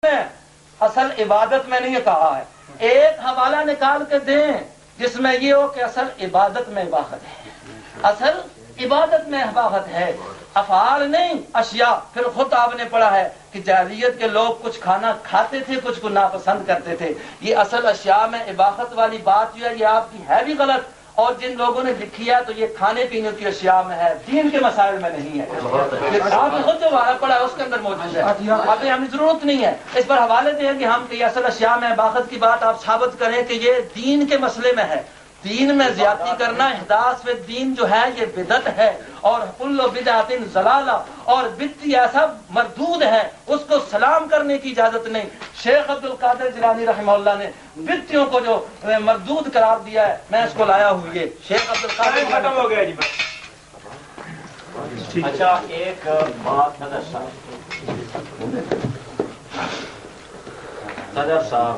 میں اصل عبادت میں نے یہ کہا ہے، ایک حوالہ نکال کے دیں جس میں یہ ہو کہ اصل عبادت میں اباحت ہے، اصل عبادت میں اباحت ہے، افعال نہیں اشیاء۔ پھر خود آپ نے پڑھا ہے کہ جاہلیت کے لوگ کچھ کھانا کھاتے تھے، کچھ کو ناپسند کرتے تھے۔ یہ اصل اشیاء میں اباحت والی بات جو ہے یہ آپ کی ہے بھی غلط، اور جن لوگوں نے لکھی ہے تو یہ کھانے پینے کی اشیاء میں ہے، دین کے مسائل میں نہیں ہے۔ آپ نے خود جو وعدہ پڑھا ہے اس کے اندر موجود ہے، ابھی ہمیں ضرورت نہیں ہے اس پر حوالے دیں کہ ہم کہ اصل اشیاء میں اباحت کی بات آپ ثابت کریں کہ یہ دین کے مسئلے میں ہے۔ دین میں زیادتی کرنا احداث فی الدین جو ہے یہ بدعت ہے، اور کل بدعۃ ضلالہ، اور بدعت ایسا مردود ہے اس کو سلام کرنے کی اجازت نہیں۔ شیخ عبد القادر جیلانی رحمہ اللہ نے بدعتوں کو جو مردود قرار دیا ہے، میں اس کو لایا ہوں۔ یہ شیخ عبد القادر ختم ہو گیا جی۔ اچھا ایک بات صدر صاحب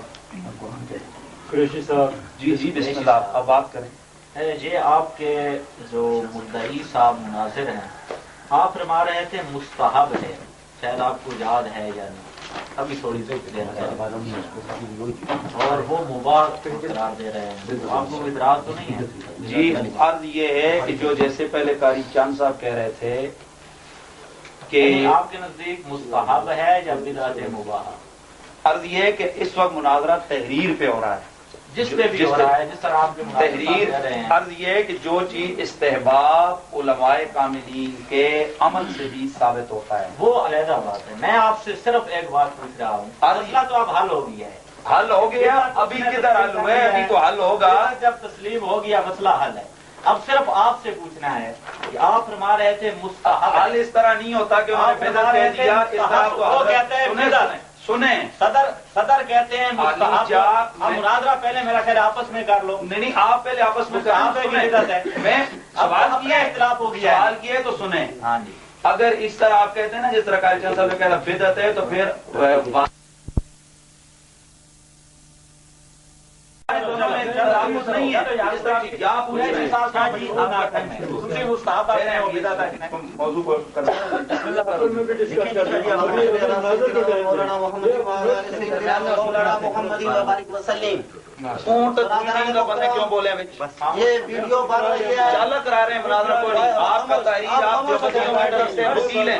قریشی صاحب جی بسم اللہ، اب بات کریں۔ یہ آپ کے جو مدعی صاحب مناظر ہیں، آپ فرما رہے تھے مستحب ہے، شاید آپ کو یاد ہے یا نہیں، ابھی تھوڑی سی اور وہ مباح قرار دے رہے ہیں، آپ کو اعتراض تو نہیں ہے؟ جی عرض یہ ہے کہ جو جیسے پہلے قاری چاند صاحب کہہ رہے تھے کہ آپ کے نزدیک مستحب ہے یا بدعت مباح؟ عرض یہ ہے کہ اس وقت مناظرہ تحریر پہ ہو رہا ہے، جس پہ بھی ہو رہا ہے، جس طرح آپ کے تحریر۔ عرض یہ ہے کہ جو چیز استحباب علماء کاملین کے عمل سے بھی ثابت ہوتا ہے وہ علیحدہ بات ہے۔ میں آپ سے صرف ایک بات پوچھ رہا ہوں، مسئلہ تو اب حل ہو گیا ہے۔ حل ہو گیا، ابھی کدھر حل ہوئے؟ ابھی تو حل ہوگا جب تسلیم ہو گیا مسئلہ حل ہے۔ اب صرف آپ سے پوچھنا ہے کہ آپ فرما رہے تھے مستحب، حل اس طرح نہیں ہوتا کہ انہوں نے بدعت کہہ دیا، اس طرح تو وہ کہتے ہیں بدعت۔ سنیں صدر کہتے ہیں مستحب۔ اب مناظرہ پہلے میرا خیر آپس میں کر لو۔ نہیں آپ پہلے آپس میں میں سوال کیا، اختلاف ہو گیا، سوال کیا تو سنیں۔ ہاں جی، اگر اس طرح آپ کہتے ہیں نا جس طرح قاری چاند صاحب نے کہا بدعت ہے، تو پھر کیوں بولے یہ ویڈیو بن رہی ہے، چالہ کرا رہے ہیں مناظرہ کو نہیں، آپ کا تحریر آپ جو وکیل ہیں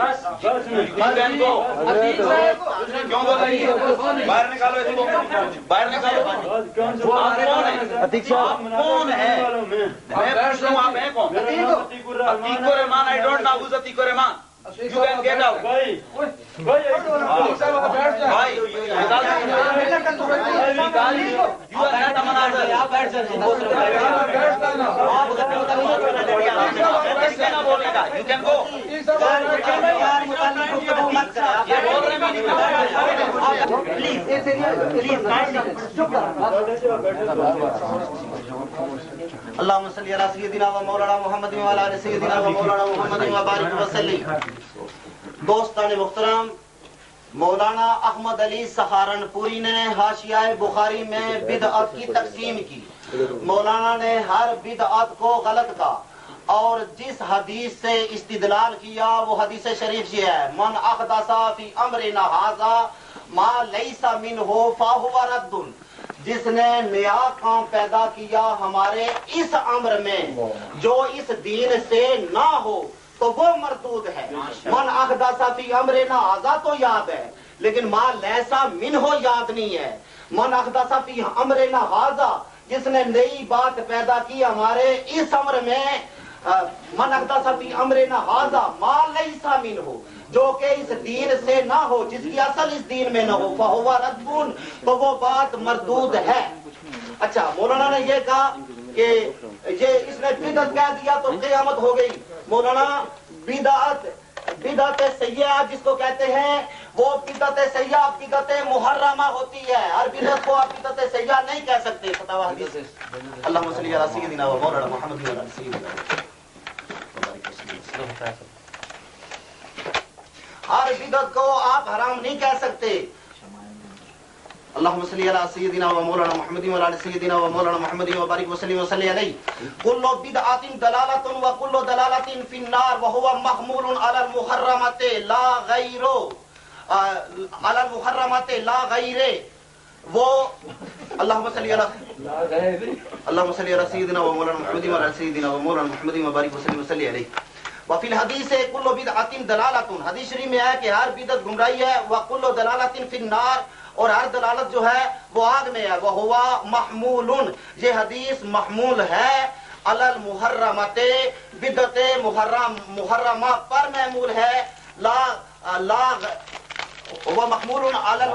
کیوں بول رہی ہے؟ باہر نکالو اس کو، باہر نکالو۔ آپ کون ہیں؟ میں پوچھ رہا ہوں آپ ہیں کون؟ Atiq ur-Rahman, I don't know who's Atiq ur-Rahman. You can get out. You can go. اللهم صل على سيدنا ومولانا محمد وعلى آل سيدنا ومولانا محمد وبارك وسلم۔ دوستان محترم، مولانا احمد علی سہارنپوری نے حاشیہ بخاری میں بدعت کی تقسیم کی۔ مولانا نے ہر بدعت کو غلط کہا، اور جس حدیث سے استدلال کیا وہ حدیث شریف یہ ہے، من احدث فی امرنا ھذا ما لیس منہ فہو رد۔ جس نے نیا کام پیدا کیا ہمارے اس امر میں جو اس دین سے نہ ہو تو وہ مردود ہے۔ من احدث فی امرنا ھذا تو یاد ہے، لیکن ما لیس منہ یاد نہیں ہے۔ من احدث فی امرنا ھذا، جس نے نئی بات پیدا کی ہمارے اس امر میں، من احدث فی امرنا ھذا ما لیس منہ، جو کہ اس دین سے نہ ہو، جس کی اصل اس دین میں نہ ہو، فہو رد، تو وہ بات مردود ہے۔ اچھا، مولانا نے یہ کہا کہ یہ اس نے بدعت کہہ دیا تو قیامت ہو گئی۔ مولانا بدعت سیئہ جس کو کہتے ہیں، وہ بدعت سیئہ بدعت محرمہ ہوتی ہے۔ ہر بدعت کو آپ بدعت سیئہ نہیں کہہ سکتے۔ فتاوی حدیث اللہم صلی علی سیدنا و مولانا محمد و علی سیدنا۔ ہر بدعت کو آپ حرام نہیں کہہ سکتے۔ اللهم صل على سيدنا ومولانا محمد وعلى سيدنا ومولانا محمد وبارك وسلم وصلي عليه. كل بدعة ضلالة وكل ضلالة في النار وهو محمول على المحرمات لا غير. علی المحرمات لا غیر وہ اللہم صلی علی سیدنا و مولانا محمد و علی سیدنا و مولانا محمد و بارک وسلم وصلی علیہ. وفی الحدیث کل بدعۃ دلالۃ، حدیث شریف میں ہے کہ ہر بدعت گمراہی ہے. وکل دلالۃ فی النار، اور ہر دلالت جو ہے وہ آگ میں ہے. وہو محمول، یہ حدیث محمول ہے علی المحرمات، بدعت محرمہ پر محمول ہے. لا وہ محمول علی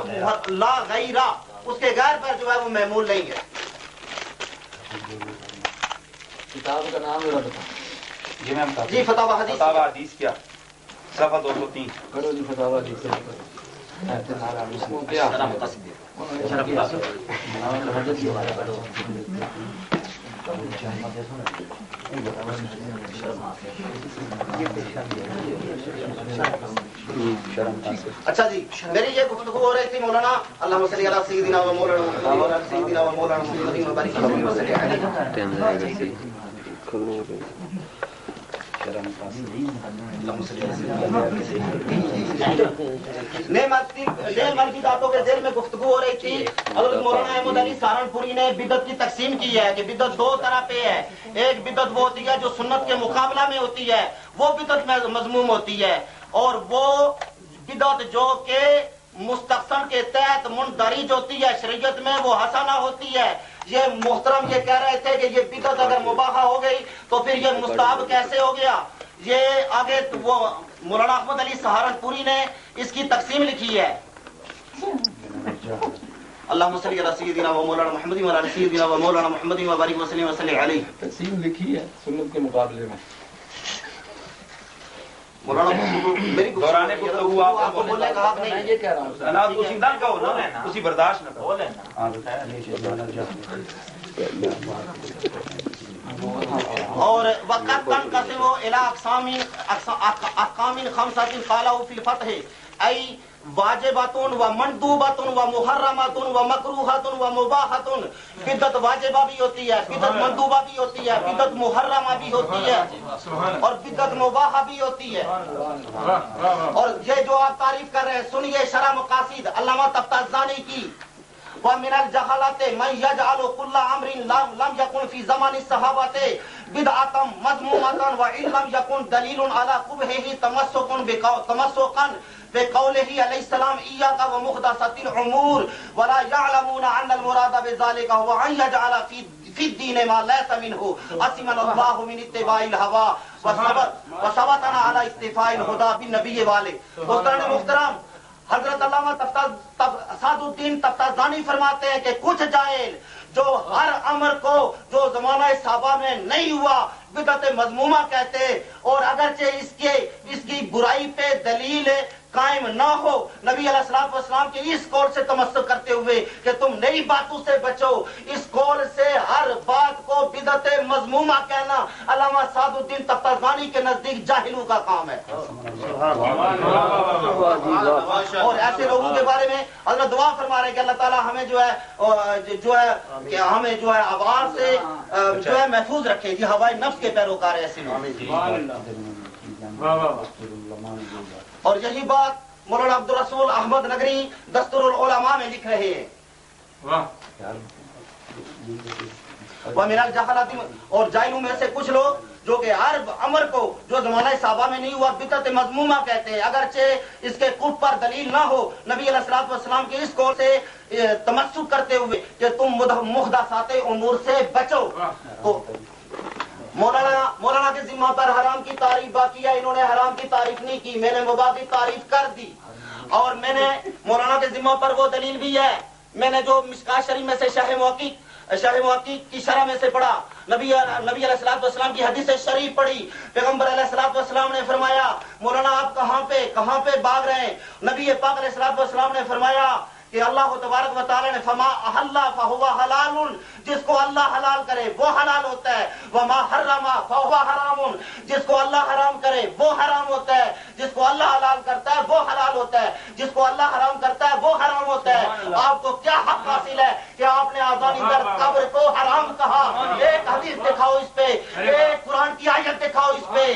لا غیرہ، اس کے غیر پر جو ہے وہ محمول نہیں ہے. کتاب کا نام ذرا بتا. جی میم جی فتاوی حدیث، فتاوی حدیث کیا صفحہ 203. کرو جی فتاوی حدیث. اچھا جی، میری یہ گفتگو ہو رہی تھی مولانا اللہم صلی علی سیدنا و مولانا محمد و علی سیدنا و مولانا محمد و بارک وسلم وصلی علیہ. نعمت بدعتوں کے ذیل میں گفتگو ہو رہی تھی. حضرت مولانا احمد علی سہارنپوری نے بدعت کی تقسیم کی ہے کہ بدعت دو طرح پہ ہے. ایک بدعت وہ ہوتی ہے جو سنت کے مقابلہ میں ہوتی ہے، وہ بدعت مذموم ہوتی ہے. اور وہ بدعت جو کہ مستحسن کے تحت مندرج ہوتی ہے شریعت میں، وہ حسنہ ہوتی ہے. یہ محترم یہ کہہ رہے تھے کہ یہ بدعت اگر مباحہ ہو گئی تو پھر یہ مستحب کیسے ہو گیا. یہ آگے وہ مولانا احمد علی سہارنپوری نے اس کی تقسیم لکھی ہے. اللہم صلی علی سیدنا و مولانا محمد و علی سیدنا و مولانا محمد و بارک وسلم وصلی علیہ. تقسیم لکھی ہے سنت کے مقابلے میں. مولانا میری دوران گفتگو آپ کو بولنے کا حق میں نہیں. یہ کہہ رہا ہوں نا اسی نہ کہو نا، اسی برداشت نہ کرو. اور وقت تنقسم الى اقسام خمسة قالوا في الفتح ای واجبات و مندوبات و محرمات و مکروہات و مباحات. بدعت واجبہ بھی ہوتی ہے، بدعت مندوبہ بھی ہوتی ہے، بدعت محرمہ بھی ہوتی ہے، اور بدعت مباحہ بھی ہوتی ہے. اور یہ جو آپ تعریف کر رہے ہیں سنیے شرح مقاصد علامہ تفتازانی کی. وَمِنَ الْجَهَالَةِ مَنْ يَجْعَلُ كُلَّ أَمْرٍ لَمْ يَكُنْ فِي زَمَانِ الصَّحَابَةِ بِدْعَةً مَذْمُومَةً وَإِنْ لَمْ يَكُنْ دَلِيلٌ عَلَى قُبْحِهِ تَمَسُّكًا بِقَوْلِهِ عَلَيْهِ السَّلَامُ إِيَّاكَ وَمُحْدَثَاتِ الْأُمُورِ وَلَا يَعْلَمُونَ أَنَّ الْمُرَادَ بِذَلِكَ هُوَ أَنْ يَجْعَلَ فِي الدِّينِ مَا لَيْسَ مِنْهُ عَصِمَنَا اللَّهُ مِنِ اتِّبَاعِ الْهَوَىٰ وَثَبَتَنَا عَلَى اتِّبَاعِ الْهُدَىٰ بِالنَّبِيِّ والے. دوستان محترم، حضرت علامہ سعد الدین تفتازانی فرماتے ہیں کہ کچھ جاہل جو ہر امر کو جو زمانہ صحابہ میں نہیں ہوا بدعت مذمومہ کہتے، اور اگرچہ اس کی برائی پہ دلیل قائم نہ ہو، نبی علیہ الصلوۃ والسلام کے اس قول سے تمسک کرتے ہوئے کہ تم نئی باتوں سے بچو، اس قول سے ہر بات کو بدعت مذمومہ کہنا علامہ سعد الدین تفتازانی کے نزدیک جاہلوں کا کام ہے. اور ایسے لوگوں کے بارے میں حضرت دعا فرما رہے ہیں کہ اللہ تعالیٰ ہمیں جو ہے کہ ہمیں جو ہے آواز سے جو ہے محفوظ رکھے. جی ہوائے نفس کے پیروکار ایسے لوگ. اور یہی بات مولانا عبدالرسول احمد نگری دستور العلماء میں لکھ رہے ہیں. وَمِنَ الْجَهَالَةِ، اور جاہلوں میں سے کچھ لوگ جو کہ ہر امر کو جو زمانہ صحابہ میں نہیں ہوا بدعت مذمومہ کہتے ہیں، اگرچہ اس کے کفر پر دلیل نہ ہو، نبی علیہ الصلوۃ والسلام کے اس قول سے تمسک کرتے ہوئے کہ تم محدثات امور سے بچو. تو مولانا کے ذمہ پر حرام کی تعریف باقی ہے. انہوں نے حرام کی تعریف نہیں کی، میں نے مباح کی تعریف کر دی. اور میں نے مولانا کے ذمہ پر وہ دلیل بھی ہے، میں نے جو مشکاۃ شریف میں سے شرح محقق کی شرح میں سے پڑھا، نبی علیہ الصلوۃ والسلام کی حدیث شریف پڑھی. پیغمبر علیہ الصلوۃ والسلام نے فرمایا مولانا آپ کہاں پہ بھاگ رہے ہیں؟ نبی پاک علیہ الصلوۃ والسلام نے فرمایا کہ اللہ تبارک و تعالی نے فما احل فهو حلال، جس کو اللہ حلال کرے وہ حلال ہوتا ہے. وما حرم فهو حرام، جس کو اللہ حرام کرے وہ حرام ہوتا ہے. جس کو اللہ حلال کرتا ہے وہ حلال ہوتا ہے، جس کو اللہ حرام کرتا ہے وہ حرام ہوتا ہے. آپ کو کیا حق حاصل ہے کہ آپ نے آزانی در قبر کو حرام کہا؟ ایک حدیث دکھاؤ اس پہ، ایک قرآن کی آیت دکھاؤ اس پہ.